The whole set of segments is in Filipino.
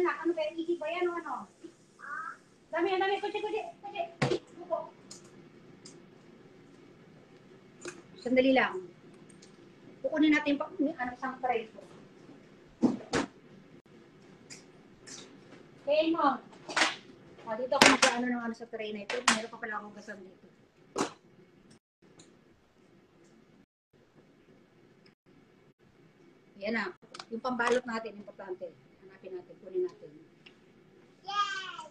anak? Ano ba yan? Ihi ba yan o ano? Dami. Kutsi. Buko. Sandali lang. Kukunin natin isang tray ko. Okay, mo. Dito ako mag-ano ng sa tray na ito. Meron pa pala akong gasam dito. Yan na. Yung pambalot natin, importante. Hanapin natin, kunin natin. Yay!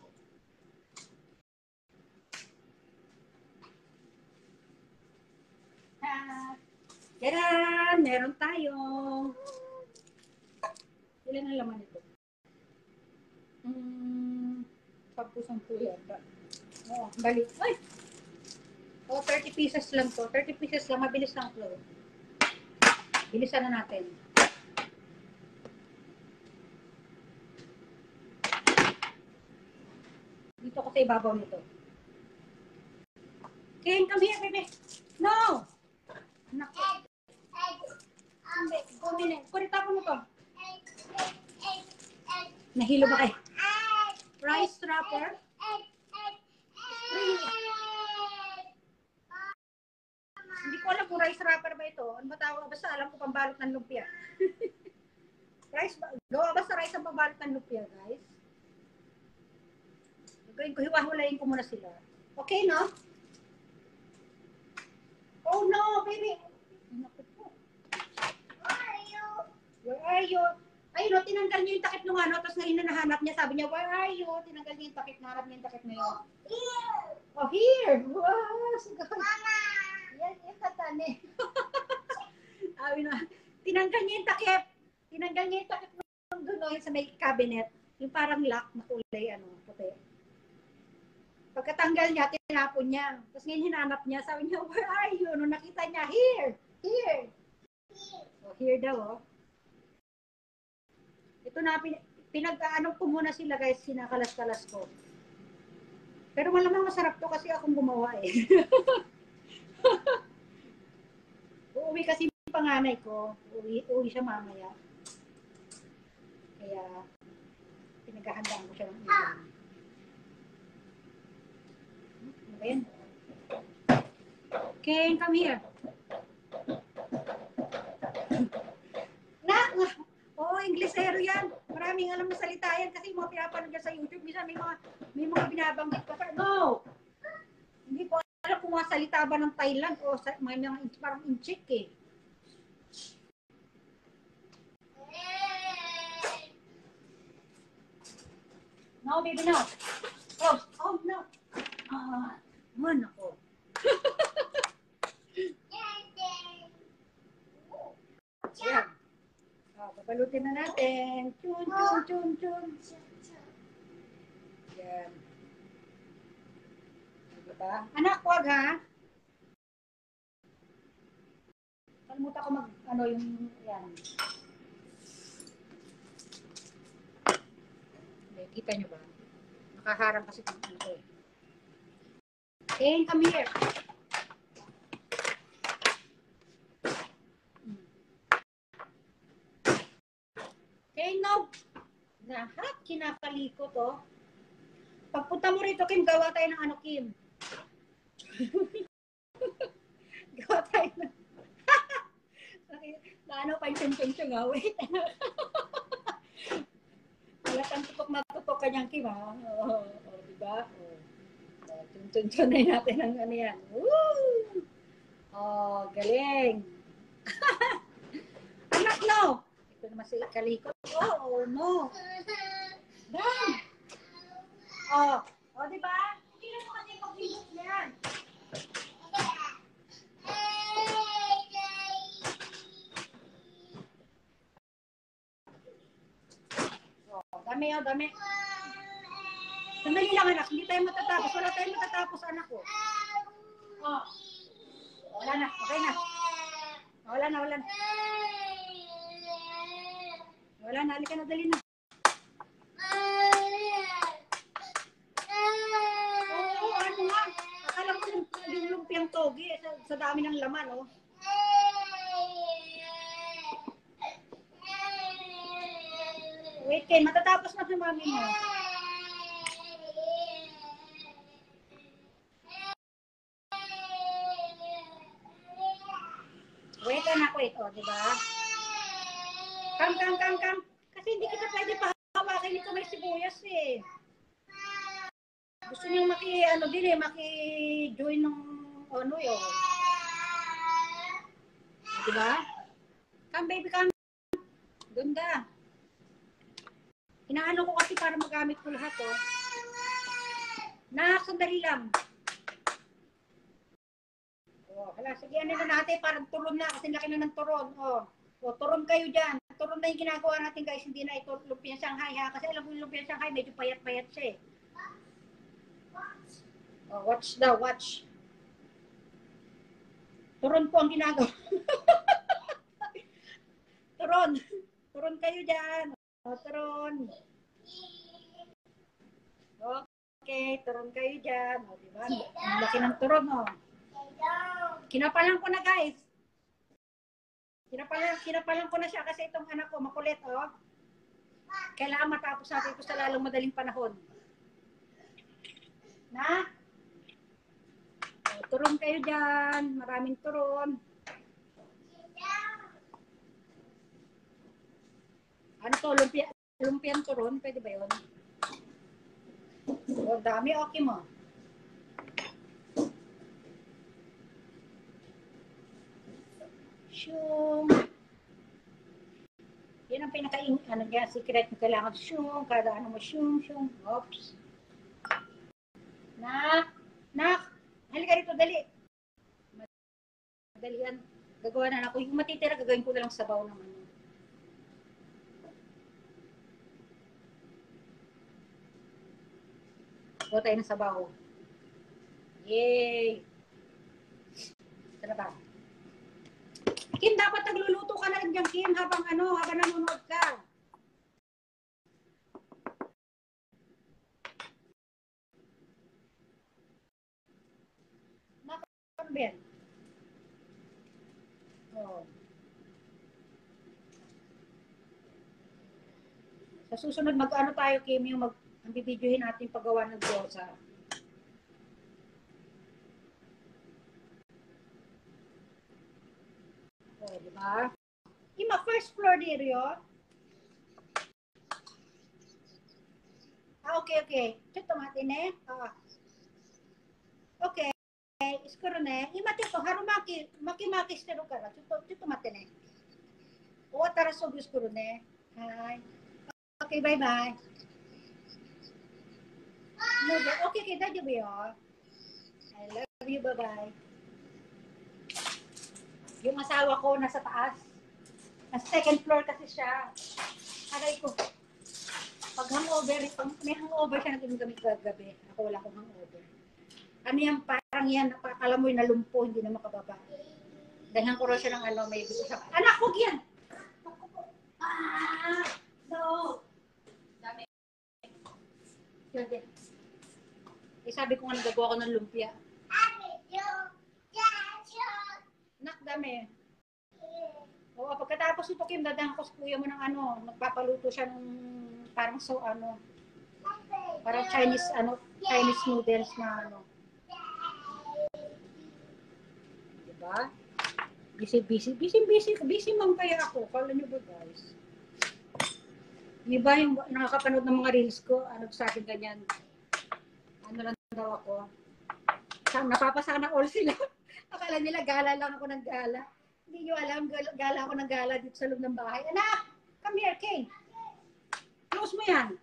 Tadaan! Meron tayong ilan ang laman ito? Pagpusang po yata. Oo, balik. Ay! 30 pieces lang to. 30 pieces lang. Mabilis lang to. Bilisan na natin. Dito ko sa ibabaw nito. Ken, come here, baby. No! Naku. Kurita ko mo to. Nahilo ba kayo? Rice wrapper. Hindi ko alam kung rice wrapper ba ito. Ano ba tawag? Basta alam ko pambalot ng lumpia. Gawa ba sa rice ang pambalot ng lumpia, guys? Gawin ko, hiwahulayin ko muna sila. Okay, no? Oh no, baby! Where are you? Ayun, no, tinanggal niyo yung takip nung ano, tapos ngayon na nahanap niya, sabi niya, where are you? Tinanggal niya yung takip, nahanap niya yung takip na yun. Here! Oh, here! Wow, siguro. Mama! Yan katane. Sabi na, tinanggal niya yung takip. Tinanggal niya yung takip nung doon, sa may cabinet. Yung parang lock na kulay, puti. Pagkatanggal niya, tinapon niya. Tapos ngayon hinanap niya, sabi niya, where are you? Nung nakita niya, here! Here! Oh, here daw, oh. Ito na, pinag-ano ko muna sila guys, sinakalas-kalas ko. Pero malamang masarap to kasi akong gumawa eh. Uuwi kasi yung panganay ko. Uuwi siya mamaya. Kaya, pinaghahandaan ko siya ng ilan. Ano ba yan? Ken, come here. Oo, Inglesero yan. Maraming alam na salita yan kasi mga pinapanood dyan sa YouTube. Minsan may mga binabanggit pa. No! Hindi ko alam kung mga salita ba ng Thailand o may mga parang inchik eh. No, baby, no. Oh, no. Man ako. Yan. Papalutin na natin. Chun. Yan. Diba? Anak, wag ha. Kalimutan ko yung, yan. Kita nyo ba? Nakaharang kasi kung ano eh. Ken, come here. Ken, no. Lahat kinakaliko to. Pagpunta mo rito, Kim, gawa tayo ng ano, Kim. Gawa tayo ng... Naano pa yung chung-chung ha? Wait. Wala kang tutok kanyang Kim ha? Oo, diba? Chung-chung na natin ang ano yan. Woo! Oh, galing. Anak, no! Ito naman si kaliko. Oh, no. Dan! Oh, diba? Hindi na mo kasi pag-hilot na yan. Dami. Sandali lang anak, hindi tayo matatapos. Wala tayong matatapos anak ko. Oh. Wala na, okay na. Wala na. Wala na, halika na, dali na. Oo, ano nga. Akala ko yung lumpiang togi sa dami ng laman, oh. Wait Ken, matatapos na si mami mo. Wait, anak, wait. O, diba? Come. Kasi hindi kita pwede pahawakin ito may sibuyas eh. Gusto niyang maki-join ng ano yun. Diba? Come, baby, come. Ganda. Inaano ko kasi para magamit ko lahat, oh. Sandali lang. Oh, hala, sige, ano na natin, parang turon na, kasi laki na ng turon, oh. O, turon kayo dyan. Turon na yung ginagawa natin, guys. Hindi na ito lumpia Shanghai, ha? Kasi alam mo yung lumpia Shanghai, medyo payat-payat siya, eh. Oh, watch. Turon po ang ginagawa. Turon kayo dyan. O, turon. Okay, turon kayo dyan. O, diba? Ang laki ng turon, oh. Kinapalan ko na, guys. Kinapalan ko na siya kasi itong anak ko, makulit, oh. Kailangan matapos natin ito sa lalong madaling panahon. Na? O, turon kayo dyan. Maraming turon. Ano to? Lumpiang turon? Pwede ba yun? O, dami. Okay mo. Shung. Yan ang secret na kailangan. Shung. Kada ano mo, shung. Oops. Nak. Halika rito, dali. Madali yan. Gagawa na ako. Yung matitira, gagawin ko na lang sabaw ng ano. Gawa tayo ng sabaw. Yay! Ito na ba? Kim, dapat nagluluto ka na rin dyan, Kim, habang nanonood ka. Ben. Oh. Sa susunod, mag-ano tayo, Kim, yung ang bibidyohin natin paggawa ng gyoza. Oh, diba? Ima, first floor dito. Okay. Ito mati ne. Okay. Iskoro ne. Ima tito, harumaki, maki stero kara. Ito mati ne. O, tara so iskoro ne. Hi. Okay, bye-bye. Okay, dajo ba yun? I love you, bye-bye. Yung asawa ko nasa taas. Nasa second floor kasi siya. Aray ko. Pag may hangover siya na ginagamit kagabi. Ako wala akong hangover. Ano yan, parang yan, alam mo yung nalumpo, hindi na makababa. Dahil ko rin siya ng may gusto siya. Anak, huwag yan! No! Dami. Yun din. Sabi ko nga nagagawa ko ng lumpia. Nak, dami. Oo, pagkatapos ito, Kim, dadang ko sa kuya mo ng nagpapaluto siya ng parang parang Chinese noodles na Diba? Busy man kaya ako. Kala nyo ba, guys? Iba yung nakakapanood ng mga reels ko, sa akin ganyan. Lang daw ako. Napapasana all sila. Akala nila gala lang ako ng gala. Hindi nyo alam, gala ako ng gala dito sa loob ng bahay. Anak! Come here, Kay. Close mo yan.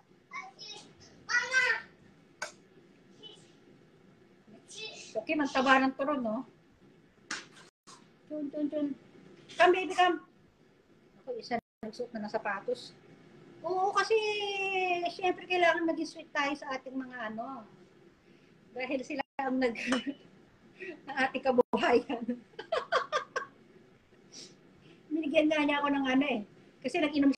Okay, magtaba ng turon, no? Tun. Come, baby, come. Ako, isa nagsuot na ng sapatos. Oo, kasi siyempre kailangan maging sweet tayo sa ating mga dahil sila ang ng ating kabuhayan. Binigyan nga niya ako ng kasi nag-inom